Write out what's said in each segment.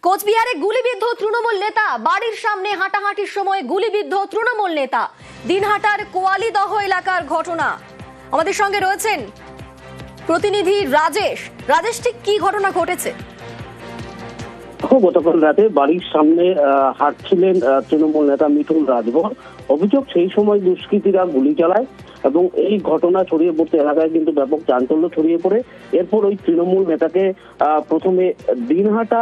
কোচবিহারে গুলিবিদ্ধ তৃণমূল নেতা, বাড়ির সামনে হাঁটাহাঁটির সময় গুলিবিদ্ধ তৃণমূল নেতা। দিনহাটার কোয়ালিদহ এলাকার ঘটনা। আমাদের সঙ্গে রয়েছেন প্রতিনিধি রাজেশ। রাজেশ, ঠিক কি ঘটনা ঘটেছে? গতকাল রাতে বাড়ির সামনে হাঁটছিলেন তৃণমূল নেতা মিঠুন রাজভর। অভিযোগ, সেই সময় দুষ্কৃতীরা গুলি চালায় এবং এই ঘটনা ছড়িয়ে পড়তে এলাকায় কিন্তু ব্যাপক চাঞ্চল্য ছড়িয়ে পড়ে। এরপর ওই তৃণমূল নেতাকে প্রথমে দিনহাটা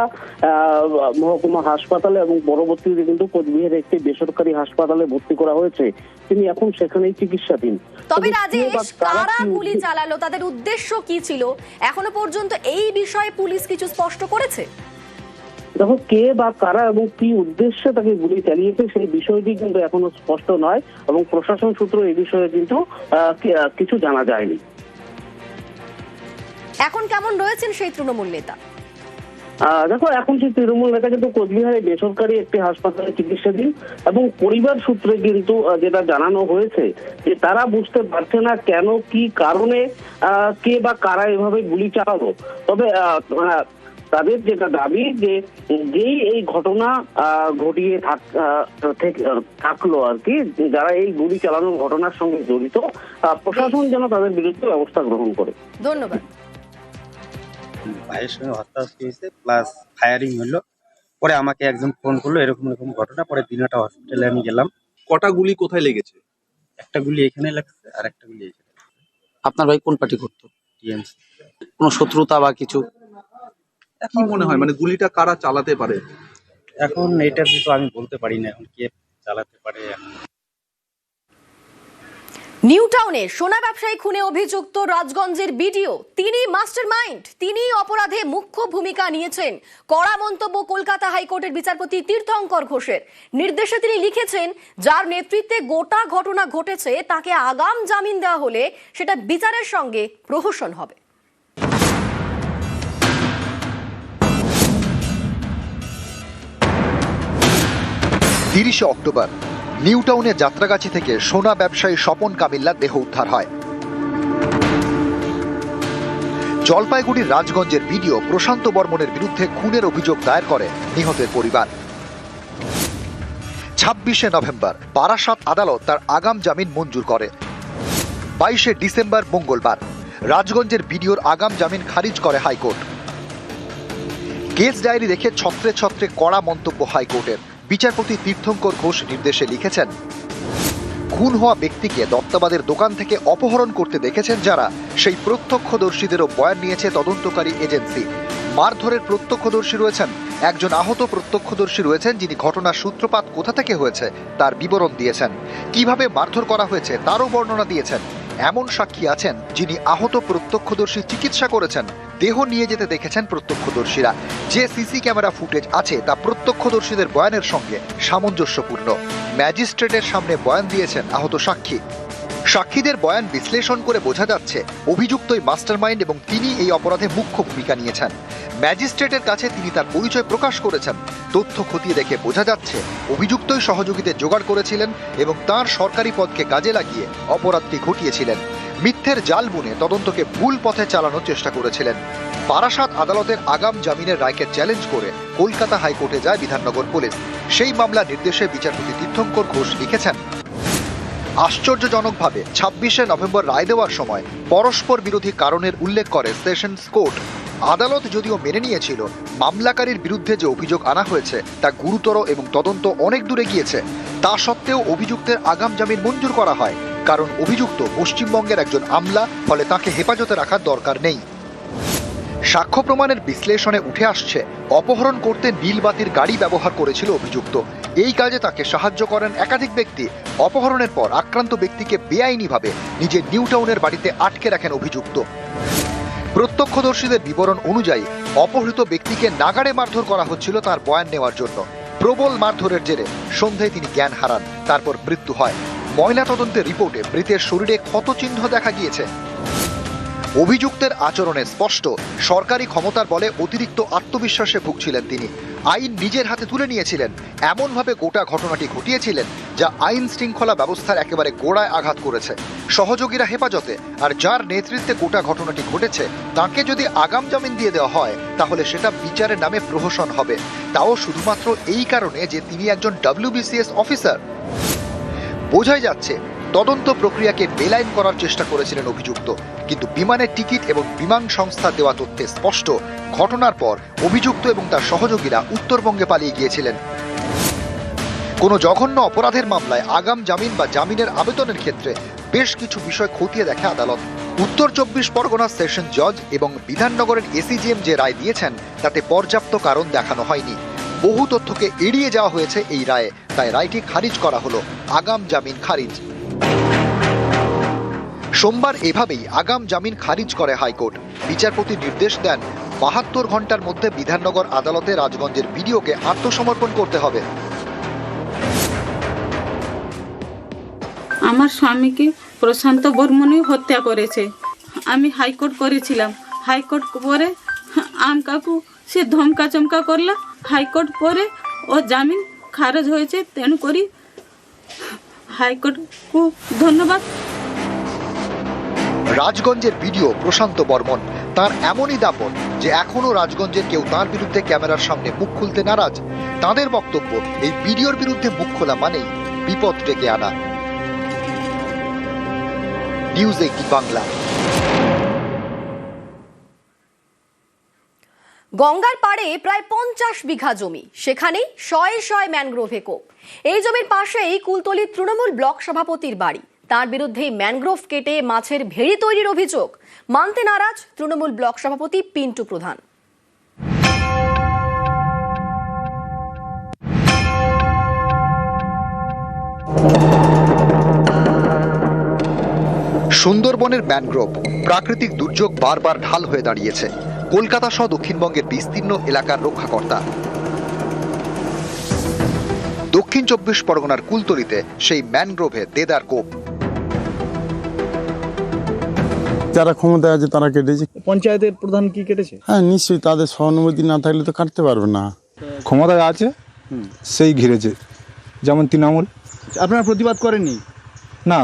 মহকুমা হাসপাতালে এবং পরবর্তীতে কিন্তু কোচবিহারের একটি বেসরকারি হাসপাতালে ভর্তি করা হয়েছে। তিনি এখন সেখানেই চিকিৎসাধীন। তবে রাজেশ, কারা গুলি চালালো, তাদের উদ্দেশ্য কি ছিল, এখনো পর্যন্ত এই বিষয়ে পুলিশ কিছু স্পষ্ট করেছে? দেখো, কে বা কারা এবং কি উদ্দেশ্যে তাকে গুলি চালিয়েছে সেই বিষয়টি কিন্তু এখনো স্পষ্ট নয় এবং প্রশাসন সূত্র এই বিষয়ে কিন্তু কিছু জানা যায়নি। এখন কেমন রয়েছেন সেই তৃণমূল নেতা? দেখো, এখন সেই তৃণমূল নেতা কিন্তু কোচবিহারে বেসরকারি একটি হাসপাতালে চিকিৎসাধীন এবং পরিবার সূত্রে কিন্তু যেটা জানানো হয়েছে যে তারা বুঝতে পারছে না কেন, কি কারণে, কে বা কারা এভাবে গুলি চালালো। তবে তাদের যেটা দাবি যে যেই এই ঘটনা ঘটিয়ে থাকলো আর কি, যারা এই গুলি চালানোর ঘটনার সঙ্গে জড়িত, প্রশাসন যেন তাদের বিরুদ্ধে ব্যবস্থা গ্রহণ করে। ধন্যবাদ। ভাইয়ের সঙ্গে হত্যাহত্যি হয়েছে, প্লাস ফায়ারিং হলো। পরে আমাকে একজন ফোন করলো এরকম এরকম ঘটনা। পরে দিনহাটা হসপিটালে আমি গেলাম। কটা গুলি কোথায় লেগেছে? একটা গুলি এখানে লাগছে আর একটা গুলি এখানে। আপনার ভাই কোন পার্টি করতো? টিএমসি। কোনো শত্রুতা বা কিছু? কি মনে হয়, মানে গুলিটা কারা চালাতে পারে? এখন এটার তো আমি বলতে পারি না এখন কে চালাতে পারে। নিউ টাউনে সোনা ব্যবসায়ী খুনে অভিযুক্ত রাজগঞ্জের বিডিও, তিনি মাস্টারমাইন্ড, তিনি অপরাধে মুখ্য ভূমিকা নিয়েছেন। কড়া মন্তব্য কলকাতা হাইকোর্টের বিচারপতি তীর্থঙ্কর ঘোষের। নির্দেশে তিনি লিখেছেন, যার নেতৃত্বে গোটা ঘটনা ঘটেছে তাকে আগাম জামিন দেওয়া হলে সেটা বিচারের সঙ্গে প্রহসন হবে। অক্টোবর নিউ টাউনের যাত্রাগাছি থেকে সোনা ব্যবসায়ী স্বপন কামিল্লার দেহ উদ্ধার হয়। জলপাইগুড়ির রাজগঞ্জের বিডিও প্রশান্ত বর্মনের বিরুদ্ধে খুনের অভিযোগ দায়ের করে নিহতের পরিবার। 26শে নভেম্বর বারাসাত আদালত তার আগাম জামিন মঞ্জুর করে। 22শে ডিসেম্বর মঙ্গলবার রাজগঞ্জের বিডিওর আগাম জামিন খারিজ করে হাইকোর্ট। কেস ডায়েরি দেখে ছত্রে ছত্রে কড়া মন্তব্য হাইকোর্টের। বিচারপতি তীর্থঙ্কর ঘোষ নির্দেশে লিখেছেন, খুন হওয়া ব্যক্তিকে দত্তাবাদের দোকান থেকে অপহরণ করতে দেখেছেন যারা, সেই প্রত্যক্ষদর্শীদেরও বয়ান নিয়েছে তদন্তকারী এজেন্সি। মারধরের প্রত্যক্ষদর্শী রয়েছেন, একজন আহত প্রত্যক্ষদর্শী রয়েছেন যিনি ঘটনার সূত্রপাত কোথা থেকে হয়েছে তার বিবরণ দিয়েছেন, কিভাবে মারধর করা হয়েছে তারও বর্ণনা দিয়েছেন। এমন সাক্ষী আছেন যিনি আহত প্রত্যক্ষদর্শী চিকিৎসা করেছেন, দেহ নিয়ে যেতে দেখেছেন প্রত্যক্ষদর্শীরা। যে সিসি ক্যামেরা ফুটেজ আছে তা প্রত্যক্ষদর্শীদের বয়ানের সঙ্গে সামঞ্জস্যপূর্ণ। ম্যাজিস্ট্রেটের সামনে বয়ান দিয়েছেন আহত সাক্ষী। সাক্ষীদের বয়ান বিশ্লেষণ করে বোঝা যাচ্ছে অভিযুক্তই মাস্টারমাইন্ড এবং তিনি এই অপরাধে মুখ্য ভূমিকা নিয়েছেন। ম্যাজিস্ট্রেটের কাছে তিনি তার পরিচয় প্রকাশ করেছেন। তথ্য খতিয়ে দেখে বোঝা যাচ্ছে অভিযুক্তই সহযোগীদের জোগাড় করেছিলেন এবং তার সরকারি পদকে কাজে লাগিয়ে অপরাধটি ঘটিয়েছিলেন। মিথ্যের জাল বুনে তদন্তকে ভুল পথে চালানোর চেষ্টা করেছিলেন। বারাসাত আদালতের আগাম জামিনের রায়কে চ্যালেঞ্জ করে কলকাতা হাইকোর্টে যায় বিধাননগর পুলিশ। সেই মামলা নির্দেশে বিচারপতি তীর্থঙ্কর ঘোষ লিখেছেন, আশ্চর্যজনকভাবে 26শে নভেম্বর রায় দেওয়ার সময় পরস্পর বিরোধী কারণের উল্লেখ করে সেশনস কোর্ট। আদালত যদিও মেনে নিয়েছিল মামলাকারীর বিরুদ্ধে যে অভিযোগ আনা হয়েছে তা গুরুতর এবং তদন্ত অনেক দূরে গিয়েছে, তা সত্ত্বেও অভিযুক্তের আগাম জামিন মঞ্জুর করা হয়, কারণ অভিযুক্ত পশ্চিমবঙ্গের একজন আমলা, ফলে তাকে হেফাজতে রাখার দরকার নেই। সাক্ষ্য প্রমাণের বিশ্লেষণে উঠে আসছে অপহরণ করতে নীলবাতির গাড়ি ব্যবহার করেছিল অভিযুক্ত। এই কাজে তাকে সাহায্য করেন একাধিক ব্যক্তি। অপহরণের পর আক্রান্ত ব্যক্তিকে বেআইনিভাবে নিজের নিউ টাউনের বাড়িতে আটকে রাখেন অভিযুক্ত। প্রত্যক্ষদর্শীদের বিবরণ অনুযায়ী অপহৃত ব্যক্তিকে নাগাড়ে মারধর করা হচ্ছিল তার বয়ান নেওয়ার জন্য। প্রবল মারধরের জেরে সন্ধ্যায় তিনি জ্ঞান হারান, তারপর মৃত্যু হয়। ময়নাতদন্তের রিপোর্টে মৃতের শরীরে ক্ষতচিহ্ন দেখা গিয়েছে। অভিযুক্তের আচরণে স্পষ্ট সরকারি ক্ষমতার বলে অতিরিক্ত আত্মবিশ্বাসে ভুগছিলেন তিনি। আইন নিজের হাতে তুলে নিয়েছিলেন, এমনভাবে গোটা ঘটনাটি ঘটিয়েছিলেন যা আইন শৃঙ্খলা ব্যবস্থার একেবারে গোড়ায় আঘাত করেছে। সহযোগীরা হেফাজতে, আর যার নেতৃত্বে গোটা ঘটনাটি ঘটেছে তাকে যদি আগাম জামিন দিয়ে দেওয়া হয় তাহলে সেটা বিচারের নামে প্রহসন হবে, তাও শুধুমাত্র এই কারণে যে তিনি একজন WBCS অফিসার। বোঝাই যাচ্ছে তদন্ত প্রক্রিয়াকে বেলাইন করার চেষ্টা করেছিলেন অভিযুক্ত, কিন্তু বিমানের টিকিট এবং বিমান সংস্থা দেওয়া তথ্যে স্পষ্ট ঘটনার পর অভিযুক্ত এবং তার সহযোগীরা উত্তরবঙ্গে পালিয়ে গিয়েছিলেন। কোনো জঘন্য অপরাধের মামলায় আগাম জামিন বা জামিনের আবেদনের ক্ষেত্রে বেশ কিছু বিষয় খতিয়ে দেখে আদালত। উত্তর 24 পরগনা সেশন জজ এবং বিধাননগরের ACGM যে রায় দিয়েছেন তাতে পর্যাপ্ত কারণ দেখানো হয়নি। বহু তথ্যকে এড়িয়ে যাওয়া হয়েছে এই রায়ে, তাই রায়টি খারিজ করা হলো। আগাম জামিন খারিজ। সোমবার এভাবেই আগাম জামিন খারিজ করে হাইকোর্ট। বিচারপতি নির্দেশ দেন 72 ঘন্টার মধ্যে বিধাননগর আদালতে রাজগঞ্জের বিডিওকে আত্মসমর্পণ করতে হবে। আমার স্বামীকে প্রশান্ত বর্মনই হত্যা করেছে। আমি হাইকোর্ট করেছিলাম, হাইকোর্ট পরে আম কাকু সে ধমকা চমকা করলো, হাইকোর্ট পরে ও জামিন খারজ হয়েছে, তেণু করি হাইকোর্টকে ধন্যবাদ। রাজগঞ্জের বিডিও প্রশান্ত বর্মন, তার এমনই দাপট যে এখনো রাজগঞ্জের কেউ তার বিরুদ্ধে ক্যামেরার সামনে মুখ খুলতে নারাজ। তাদের বক্তব্য এই বিডিওর বিরুদ্ধে মুখ খোলা মানেই বিপদ ডেকে আনা। নিউজ 18 বাংলা। গঙ্গার পাড়ে প্রায় 50 বিঘা জমি, সেখানেই শয়ে শয়ে ম্যানগ্রোভ একোপ। এই জমির পাশেই কুলতলি তৃণমূল ব্লক সভাপতির বাড়ি। তার বিরুদ্ধে ম্যানগ্রোভ কেটে মাছের ভেড়ি তৈরির অভিযোগ। মানতে নারাজ তৃণমূল ব্লক সভাপতি পিন্টু প্রধান। সুন্দরবনের ম্যানগ্রোভ প্রাকৃতিক দুর্যোগ বারবার ঢাল হয়ে দাঁড়িয়েছে। কলকাতা সহ দক্ষিণবঙ্গের বিস্তীর্ণ এলাকার রক্ষাকর্তা। দক্ষিণ 24 পরগনার কুলতলিতে সেই ম্যানগ্রোভে দেদার কোপ। যারা ক্ষমতায় আছে তারা কেটেছে। পঞ্চায়েতের প্রধান কি কেটেছে? হ্যাঁ নিশ্চয়ই, তাদের সহানুভূতি না থাকলে তো কাটতে পারবে না। ক্ষমতায় আছে সেই ঘিরেছে, যেমন তৃণমূল। আপনারা প্রতিবাদ করেননি? না,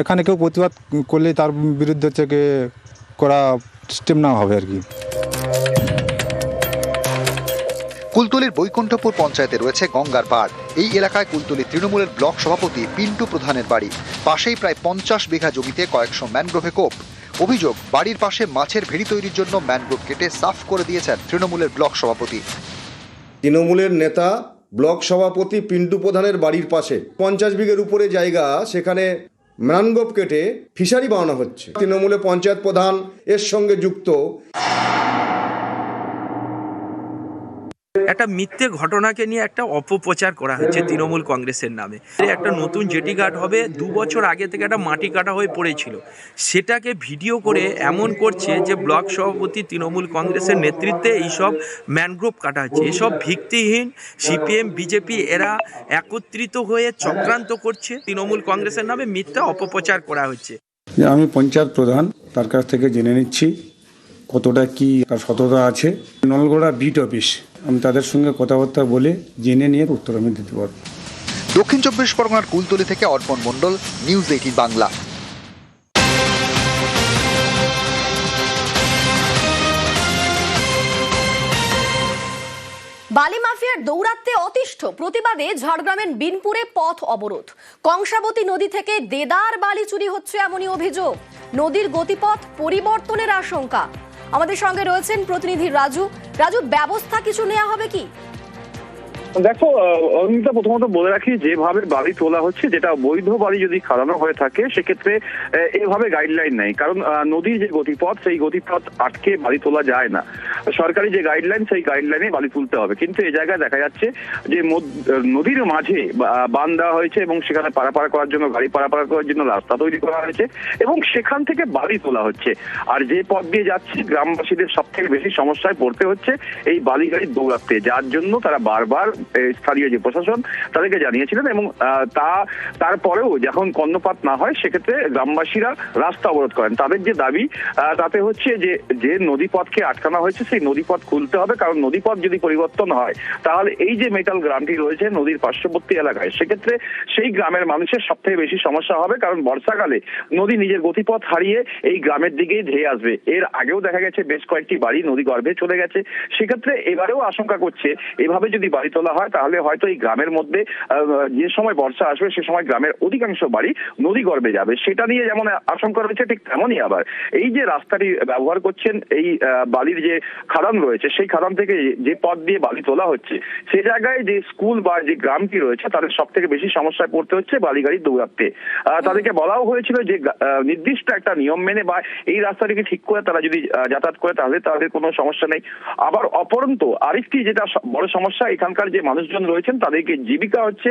এখানে কেউ প্রতিবাদ করলেই তার বিরুদ্ধে থেকে করা স্টেপ নেওয়া হবে আর কি। কুলতলির বৈকুণ্ঠপুর পঞ্চায়েতে রয়েছে গঙ্গার পাড়। এই এলাকায় কুলতলি তৃণমূলের ব্লক সভাপতি পিন্টু প্রধানের বাড়ি। পাশেই প্রায় 50 বিঘা জমিতে কয়েকশো ম্যানগ্রোভে কোপ। অভিযোগ, বাড়ির পাশে মাছের ভেড়ি তৈরির জন্য ম্যানগ্রোভ কেটে সাফ করে দিয়েছেন তৃণমূলের ব্লক সভাপতি। তৃণমূলের নেতা ব্লক সভাপতি পিন্টু প্রধানের বাড়ির পাশে 50 বিঘের উপরে জায়গা, সেখানে ম্যানগ্রোভ কেটে ফিশারি বানানো হচ্ছে। তৃণমূলের পঞ্চায়েত প্রধান এর সঙ্গে যুক্ত। একটা মিথ্যে ঘটনাকে নিয়ে একটা অপপ্রচার করা হচ্ছে তৃণমূল কংগ্রেসের নামে। একটা নতুন জেটি ঘাট হবে, 2 বছর আগে থেকে একটা মাটি কাটা হয়ে পড়েছিল, সেটাকে ভিডিও করে এমন করছে যে ব্লক সভাপতি তৃণমূল কংগ্রেসের নেতৃত্বে এইসব ম্যানগ্রোভ কাটা হচ্ছে। এসব ভিত্তিহীন CPM BJP এরা একত্রিত হয়ে চক্রান্ত করছে, তৃণমূল কংগ্রেসের নামে মিথ্যা অপপ্রচার করা হচ্ছে। আমি পঞ্চায়েত প্রধান, তার কাছ থেকে জেনে নিচ্ছি কতটা কি তার সততা আছে। নলগোড়া বিট অফিস, আমি তাদের সঙ্গে কথাবার্তা বলে জেনে নিয়ে উত্তর আমি দিতে পারবো। দক্ষিণ 24 পরগনার কুলতলি থেকে অর্পণ মণ্ডল, নিউজ 18 বাংলা। বালি মাফিয়ার দৌরাত্ম্যে অতিষ্ঠ প্রতিবাদে ঝাড়গ্রামের বিনপুরে পথ অবরোধ। কংসাবতী নদী থেকে দেদার বালি চুরি হচ্ছে এমনই অভিযোগ। নদীর গতিপথ পরিবর্তনের আশঙ্কা। আমাদের সঙ্গে রয়েছেন প্রতিনিধি রাজু। ব্যবস্থা কিছু নেওয়া হবে কি? দেখো অনিতা, প্রথমত বলে রাখি, যেভাবে বাড়ি তোলা হচ্ছে, যেটা বৈধ বাড়ি যদি খারানো হয়ে থাকে সেক্ষেত্রে এভাবে গাইডলাইন নেই। কারণ নদীর যে গতিপথ, সেই গতিপথ আটকে বাড়ি তোলা যায় না। সরকারি যে গাইডলাইন, সেই গাইডলাইনে বাড়ি তুলতে হবে। কিন্তু এই জায়গায় দেখা যাচ্ছে যে নদীর মাঝে বাঁধ দেওয়া হয়েছে এবং সেখানে পারাপার করার জন্য, গাড়ি পারাপার করার জন্য রাস্তা তৈরি করা হয়েছে এবং সেখান থেকে বাড়ি তোলা হচ্ছে। আর যে পথ দিয়ে যাচ্ছে, গ্রামবাসীদের সব থেকে বেশি সমস্যায় পড়তে হচ্ছে এই বালি গাড়ির দৌরাত্ম্যে, যার জন্য তারা বারবার স্থানীয় যে প্রশাসন তাদেরকে জানিয়েছিলেন, এবং তারপরেও যখন কর্ণপাত না হয় সেক্ষেত্রে গ্রামবাসীরা রাস্তা অবরোধ করেন। তাদের যে দাবি তাতে হচ্ছে যে নদীপথকে আটকানো হয়েছে সেই নদীপথ খুলতে হবে, কারণ নদীপথ যদি পরিবর্তন হয় তাহলে এই যে মেটাল গ্রামটি রয়েছে নদীর পার্শ্ববর্তী এলাকায়, সেক্ষেত্রে সেই গ্রামের মানুষের সব থেকে বেশি সমস্যা হবে, কারণ বর্ষাকালে নদী নিজের গতিপথ হারিয়ে এই গ্রামের দিকেই ধেয়ে আসবে। এর আগেও দেখা গেছে বেশ কয়েকটি বাড়ি নদী গর্ভে চলে গেছে। সেক্ষেত্রে এবারেও আশঙ্কা করছে এভাবে যদি বাড়ি তোলা হয় তাহলে হয়তো এই গ্রামের মধ্যে যে সময় বর্ষা আসবে সে সময় গ্রামের অধিকাংশ বাড়ি নদী গর্ভে যাবে। সেটা নিয়ে যেমন আশঙ্কা রয়েছে ঠিক তেমনই আবার এই যে রাস্তাটি ব্যবহার করছেন এই বালির যে খাদান রয়েছে সেই খাদান থেকে যে পথ দিয়ে বালি তোলা হচ্ছে সে জায়গায় যে স্কুল বা যে গ্রামটি রয়েছে তাদের সব থেকে বেশি সমস্যায় পড়তে হচ্ছে বালি গাড়ি দৌড়াতে। তাদেরকে বলাও হয়েছিল যে নির্দিষ্ট একটা নিয়ম মেনে বা এই রাস্তাটিকে ঠিক করে তারা যদি যাতায়াত করে তাহলে তাদের কোনো সমস্যা নেই। আবার অপরন্ত আরেকটি যেটা বড় সমস্যা, এখানকার যে মানুষজন রয়েছেন তাদেরকে জীবিকা হচ্ছে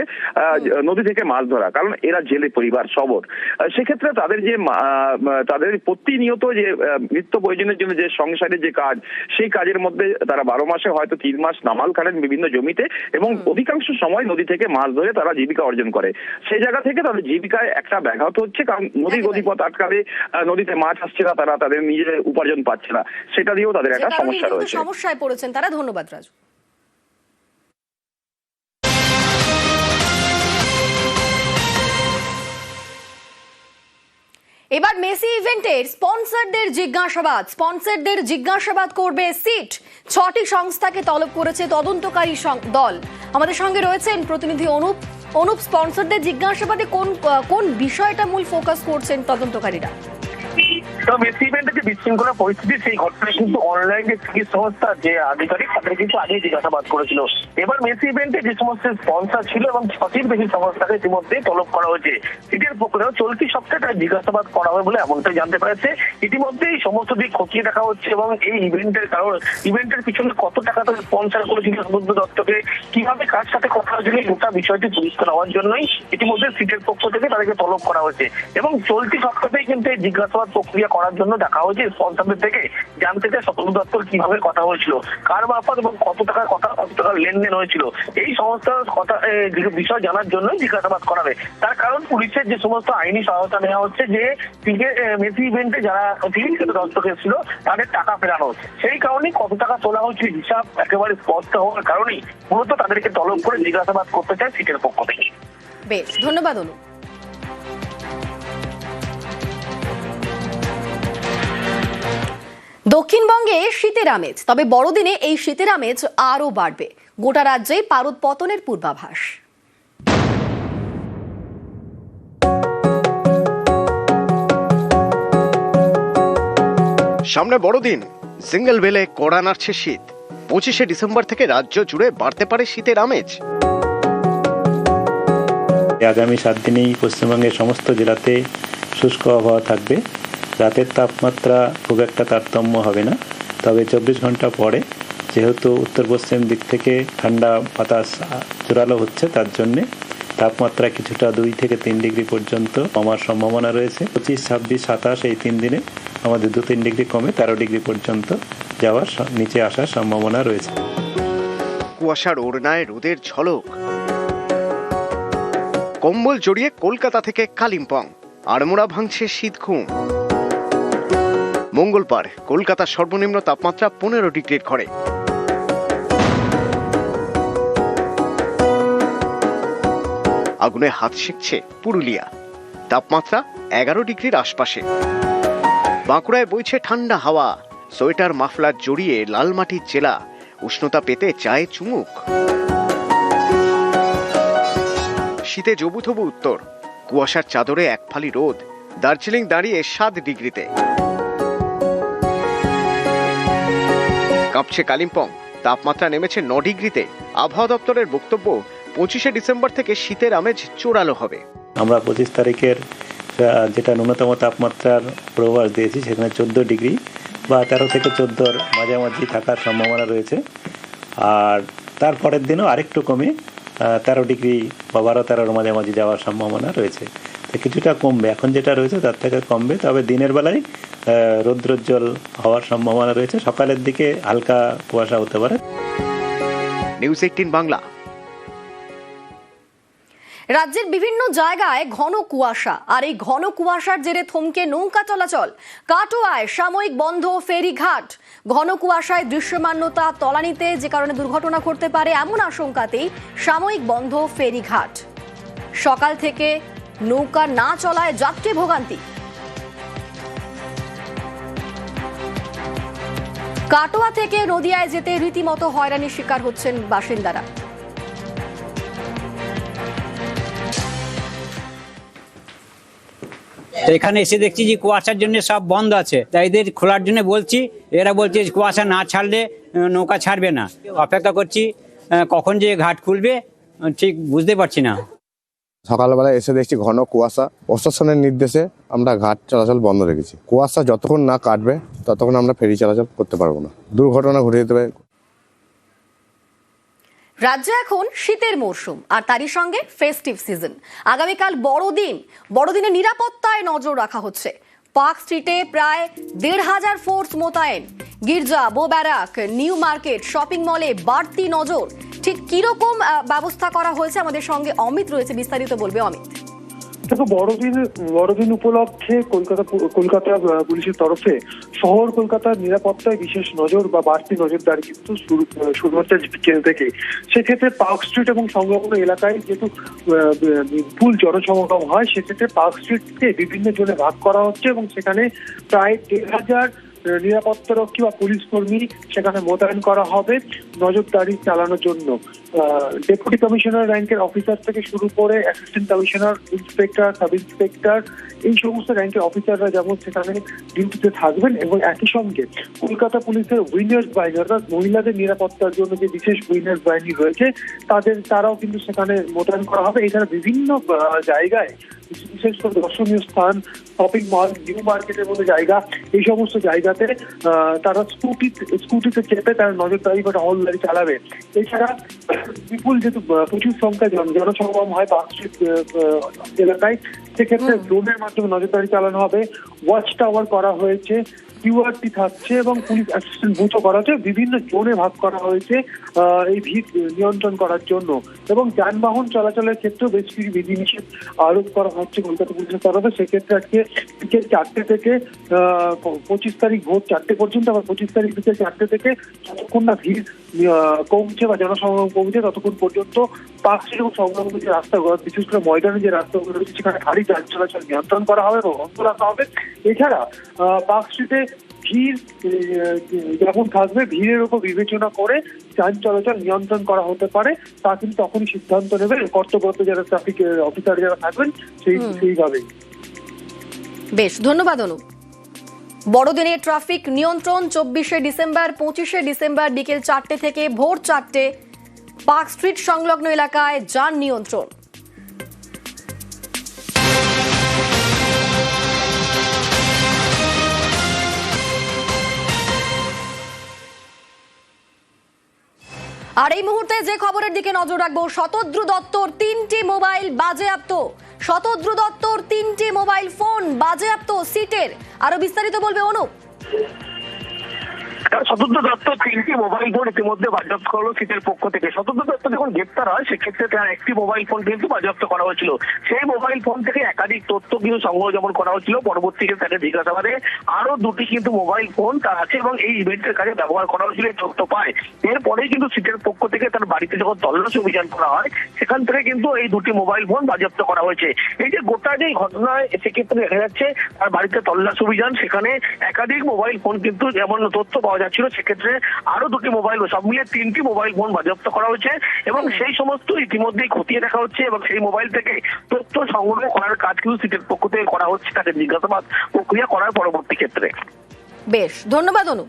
নদী থেকে মাছ ধরা, কারণ এরা জেলে পরিবার সবর। সেক্ষেত্রে তাদের যে তাদের প্রতিনিয়ত যে নিত্য প্রয়োজনের জন্য যে সংসারের যে কাজ সেই কাজের মধ্যে তারা 12 মাসে হয়তো 3 মাস নামাল কাটেন বিভিন্ন জমিতে, এবং অধিকাংশ সময় নদী থেকে মাছ ধরে তারা জীবিকা অর্জন করে। সেই জায়গা থেকে তাদের জীবিকায় একটা ব্যাঘাত হচ্ছে, কারণ নদীর গতিপথ আটকালে নদীতে মাছ আসছে না, তারা তাদের নিজের উপার্জন পাচ্ছে না, সেটা দিয়েও তাদের একটা সমস্যা রয়েছে। সমস্যায় পড়েছেন তারা। ধন্যবাদ রাজু। এবার মেসি ইভেন্টের স্পন্সরদের জিজ্ঞাসাবাদ করবে সিট। 6টি সংস্থাকে তলব করেছে তদন্তকারী দল। আমাদের সঙ্গে রয়েছেন প্রতিনিধি অনুপ। স্পন্সরদের জিজ্ঞাসাবাদে কোন বিষয়টা মূল ফোকাস করছেন তদন্তকারীরা? মেসি ইভেন্টের যে বিশৃঙ্খলা পরিস্থিতি সেই ঘটনায় কিন্তু অনলাইন যে সিরিজ সংস্থা যে আধিকারিক তাদের কিন্তু আগে জিজ্ঞাসাবাদ করেছিল। এবার মেসি ইভেন্টে যে সমস্ত স্পন্সর ছিল এবং 6টির বেশি সংস্থাকে ইতিমধ্যে তলব করা হয়েছে। সিটের পক্ষেও চলতি সপ্তাহে তার জিজ্ঞাসাবাদ করা হবে বলে এমনটাই জানতে পেরেছে। ইতিমধ্যে এই সমস্ত দিক খতিয়ে দেখা হচ্ছে এবং এই ইভেন্টের পিছনে কত টাকা তারা স্পন্সর করেছিল সমুদ্র দত্তকে, কিভাবে কার সাথে কথা হয়েছিল গোটা বিষয়টি পরিষ্কার হওয়ার জন্যই ইতিমধ্যে সিটের পক্ষ থেকে তাদেরকে তলব করা হয়েছে। এবং চলতি সপ্তাহেই কিন্তু এই জিজ্ঞাসাবাদ প্রক্রিয়া করার জন্য দেখা হয়েছে স্পন্সরদের থেকে, জানতে চায় স্বপন দত্তর কিভাবে কথা হয়েছিল, কার মারফত এবং কত টাকার লেনদেন হয়েছিল, এই সমস্ত কথা বিষয় জানার জন্য জিজ্ঞাসাবাদ করাবে। তার কারণ পুলিশের যে সমস্ত আইনি সহায়তা নেওয়া হচ্ছে যে মেসি ইভেন্টে যারা দর্শক এসেছিল তাদের টাকা ফেরানো, সেই কারণেই কত টাকা তোলা হয়েছিল হিসাব একেবারে স্পষ্ট হওয়ার কারণেই মূলত তাদেরকে তলব করে জিজ্ঞাসাবাদ করতে চায় সিটের পক্ষ থেকে। বেশ, ধন্যবাদ অনু। দক্ষিণবঙ্গে শীতের আমেজ, তবে বড়দিনে এই শীতের আমেজ আরও বাড়বে। গোটা রাজ্যে পারদ পতনের পূর্বাভাস। সামনে বড়দিন, সিঙ্গেল বেলে কড়া নাড়ছে শীত। 25শে ডিসেম্বর থেকে রাজ্য জুড়ে বাড়তে পারে শীতের আমেজ। আগামী 7 দিনেই পশ্চিমবঙ্গের সমস্ত জেলাতে শুষ্ক আবহাওয়া থাকবে। রাতের তাপমাত্রা খুব একটা তারতম্য হবে না, তবে 24 ঘন্টা পরে যেহেতু উত্তর পশ্চিম দিক থেকে ঠান্ডা বাতাস জোরালো হচ্ছে তার জন্যে তাপমাত্রা কিছুটা 2 থেকে 3 ডিগ্রি পর্যন্ত কমার সম্ভাবনা রয়েছে। 25, 26, 27 এই 3 দিনে আমাদের 2-3 ডিগ্রি কমে 13 ডিগ্রি পর্যন্ত যাওয়ার নিচে আসার সম্ভাবনা রয়েছে। কুয়াশার ওড়নায় রোদের ঝলক, কম্বল জড়িয়ে কলকাতা থেকে কালিম্পং আড়মোড়া ভাঙছে শীত ঘুম। মঙ্গলবার কলকাতার সর্বনিম্ন তাপমাত্রা 15 ডিগ্রির ঘরে। আগুনে হাত সেঁকছে পুরুলিয়া, তাপমাত্রা 11 ডিগ্রির আশপাশে। বাঁকুড়ায় বইছে ঠান্ডা হাওয়া, সোয়েটার মাফলার জড়িয়ে লালমাটির জেলা উষ্ণতা পেতে চায় চুমুক। শীতে জবুথবু উত্তর, কুয়াশার চাদরে এক ফালি রোদ। দার্জিলিং দাঁড়িয়ে 7 ডিগ্রিতে। কাঁপছে কালিম্পং, তাপমাত্রা নেমেছে 9 ডিগ্রিতে। আবহাওয়া দপ্তরের বক্তব্য, 25শে ডিসেম্বর থেকে শীতের আমেজ জোরালো হবে। আমরা 25 তারিখের যেটা ন্যূনতম তাপমাত্রার পূর্বাভাস দিয়েছি সেখানে 14 ডিগ্রি বা 13 থেকে 14-র মাঝামাঝি থাকার সম্ভাবনা রয়েছে। আর তারপরের দিনও আরেকটু কমে 13 ডিগ্রি বা 12-13-র মাঝামাঝি যাওয়ার সম্ভাবনা রয়েছে। তো কিছুটা কমবে, এখন যেটা রয়েছে তার থেকে কমবে, তবে দিনের বেলায় রৌদ্রোজ্জ্বল হওয়ার সম্ভাবনা রয়েছে। সকালের দিকে হালকা কুয়াশা হতে পারে। নিউজ 18 বাংলা, রাজ্যের বিভিন্ন জায়গায় ঘন কুয়াশা, আর এই ঘন কুয়াশার জেরে থমকে নৌকা চলাচল। কাটোয়ায় সাময়িক বন্ধ ফেরিঘাট। ঘন কুয়াশায় দৃশ্যমানতা তলানিতে, যে কারণে দুর্ঘটনা ঘটতে পারে এমন আশঙ্কাতেই সাময়িক বন্ধ ফেরিঘাট। সকাল থেকে নৌকা না চলায় যাত্রী ভোগান্তি। কাটোয়া থেকে নদিয়ায় যেতে রীতিমতো হয়রানির শিকার হচ্ছেন বাসিন্দারা। এখানে এসে দেখছি যে কুয়াশার জন্য সব বন্ধ আছে, তাই এদের খোলার জন্য বলছি, এরা বলছে কুয়াশা না ছাড়লে নৌকা ছাড়বে না। অপেক্ষা করছি কখন যে ঘাট খুলবে ঠিক বুঝতে পারছি না। সকালবেলা এসে দেখছি ঘন কুয়াশা, প্রশাসনের নির্দেশে আমরা ঘাট চলাচল বন্ধ রেখেছি। কুয়াশা যতক্ষণ না কাটবে ততক্ষণ আমরা ফেরি চলাচল করতে পারবো না, দুর্ঘটনা ঘটে যেতে পারে। রাজ্যে এখন শীতের মরশুম, আর তারই সঙ্গে ফেস্টিভ সিজন। আগামীকাল বড়দিনে নিরাপত্তায় নজর রাখা হচ্ছে। পার্ক স্ট্রিটে প্রায় ১৫০০ ফোর্স মোতায়েন। গির্জা, বো ব্যারাক, নিউ মার্কেট, শপিং মলে বাড়তি নজর। ঠিক কিরকম ব্যবস্থা করা হয়েছে, আমাদের সঙ্গে অমিত রয়েছে, বিস্তারিত বলবে অমিত। দেখো, বড়দিন উপলক্ষে কলকাতা পুলিশের তরফে শহর কলকাতার নিরাপত্তায় বিশেষ নজর বা বাড়তি নজরদারি কিন্তু শুরু হচ্ছে বিকেল থেকে। সেক্ষেত্রে পার্ক স্ট্রিট এবং সংলগ্ন এলাকায় যেহেতু বিপুল জনসমাগম হয়, সেক্ষেত্রে পার্ক স্ট্রিটকে বিভিন্ন জোনে ভাগ করা হচ্ছে এবং সেখানে প্রায় ১৫০০ নিরাপত্তারক্ষী বা পুলিশ কর্মী সেখানে মোতায়েন করা হবে নজরদারি চালানোর জন্য। ডেপুটি কমিশনার র্যাঙ্কের অফিসার থেকে শুরু করে assistant commissioner, inspector, sub inspector, এই সমস্ত র্যাঙ্কের অফিসাররা যেমন সেখানে ডিউটিতে থাকবেন। এবং একই সঙ্গে কলকাতা পুলিশের উইনার্স বাহিনী, অর্থাৎ মহিলাদের নিরাপত্তার জন্য যে বিশেষ উইনার্স বাহিনী রয়েছে তারাও কিন্তু সেখানে মোতায়েন করা হবে। এছাড়া বিভিন্ন জায়গায়, বিশেষ করে দর্শনীয় স্থান, শপিং মল, নিউ মার্কেটের মতো জায়গা, এই সমস্ত জায়গাতে তারা স্কুটিতে চেপে তারা নজরদারি বা টহলদারি চালাবে। এছাড়া বিপুল যেহেতু প্রচুর সংখ্যায় জনসমাগম হয় পার্ক স্ট্রিট এলাকায়, সেক্ষেত্রে ড্রোনের মাধ্যমে নজরদারি চালানো হবে। ওয়াচ টাওয়ার করা হয়েছে, কিউআরটি থাকছে এবং পুলিশ অ্যাসিস্ট্যান্ট বুথও করা হচ্ছে। বিভিন্ন জোনে ভাগ করা হয়েছে এই ভিড় নিয়ন্ত্রণ করার জন্য। এবং যানবাহন চলাচলের ক্ষেত্রেও বেশ কিছু বিধিনিষেধ আরোপ করা হচ্ছে কলকাতা পুলিশের তরফে। সেক্ষেত্রে আজকে বিকেল ৪টে থেকে ২৫ তারিখ ভোর ৪টে পর্যন্ত, আবার ২৫ তারিখ বিকেল ৪টে থেকে যতক্ষণ না ভিড় কমছে বা জনসমাগম কমছে ততক্ষণ পর্যন্ত পার্ক স্ট্রিট এবং সংলগ্ন যে রাস্তাগুলো, বিশেষ করে ময়দানে যে রাস্তাগুলো রয়েছে, সেখানে ভারী যান চলাচল নিয়ন্ত্রণ করা হবে এবং বন্ধ রাখা হবে। এছাড়া পার্ক স্ট্রিটে ভিড় যখন থাকবে, ভিড়ের উপর বিবেচনা করে যান চলাচল নিয়ন্ত্রণ করা হতে পারে, তা কিন্তু তখনই সিদ্ধান্ত নেবে কর্তব্যরত যারা ট্রাফিক অফিসার যারা থাকবেন সেইভাবেই। বেশ, ধন্যবাদ অনু। বড়দিনের ট্রাফিক নিয়ন্ত্রণ ২৪শে ডিসেম্বর, ২৫শে ডিসেম্বর বিকেল ৪টে থেকে ভোর ৪টে পার্ক স্ট্রিট সংলগ্ন এলাকায় যান নিয়ন্ত্রণ। আর এই মুহূর্তে যে খবরের দিকে নজর রাখবো, শতদ্রু দত্তর ৩টি মোবাইল বাজেয়াপ্ত। শতদ্রু দত্তর ৩টি মোবাইল ফোন বাজেয়াপ্ত সিটের। আরো বিস্তারিত বলবে অনুপ। শতদ্রু দত্ত ৩টি মোবাইল ফোন ইতিমধ্যে বাজেয়াপ্ত করলো সিটের পক্ষ থেকে। শতদ্রু দত্ত যখন গ্রেপ্তার হয়, সেক্ষেত্রে তার একটি মোবাইল ফোন কিন্তু বাজেয়াপ্ত করা হয়েছিল। সেই মোবাইল ফোন থেকে একাধিক তথ্য কিন্তু সংগ্রহ যেমন করা হয়েছিল, পরবর্তীতে তাকে জিজ্ঞাসাবাদে আরো দুটি কিন্তু মোবাইল ফোন তার আছে এবং এই ইভেন্টের কাজে ব্যবহার করা হয়েছিল এই তথ্য পায়। এরপরেই কিন্তু সিটের পক্ষ থেকে তার বাড়িতে যখন তল্লাশি অভিযান করা হয়, সেখান থেকে কিন্তু এই দুটি মোবাইল ফোন বাজেয়াপ্ত করা হয়েছে। এই যে গোটা যে ঘটনায় সেক্ষেত্রে দেখা যাচ্ছে তার বাড়িতে তল্লাশি অভিযান, সেখানে একাধিক মোবাইল ফোন কিন্তু যেমন তথ্য পাওয়া যাচ্ছিল, সেক্ষেত্রে আরো দুটি মোবাইল, সব মিলিয়ে 3টি মোবাইল ফোন বাজেয়াপ্ত করা হয়েছে এবং সেই সমস্ত ইতিমধ্যেই খতিয়ে দেখা হচ্ছে এবং সেই মোবাইল থেকে তথ্য সংগ্রহ করার কাজ কিন্তু সিটের পক্ষ থেকে করা হচ্ছে, তাকে জিজ্ঞাসাবাদ প্রক্রিয়া করার পরবর্তী ক্ষেত্রে। বেশ, ধন্যবাদ অনু।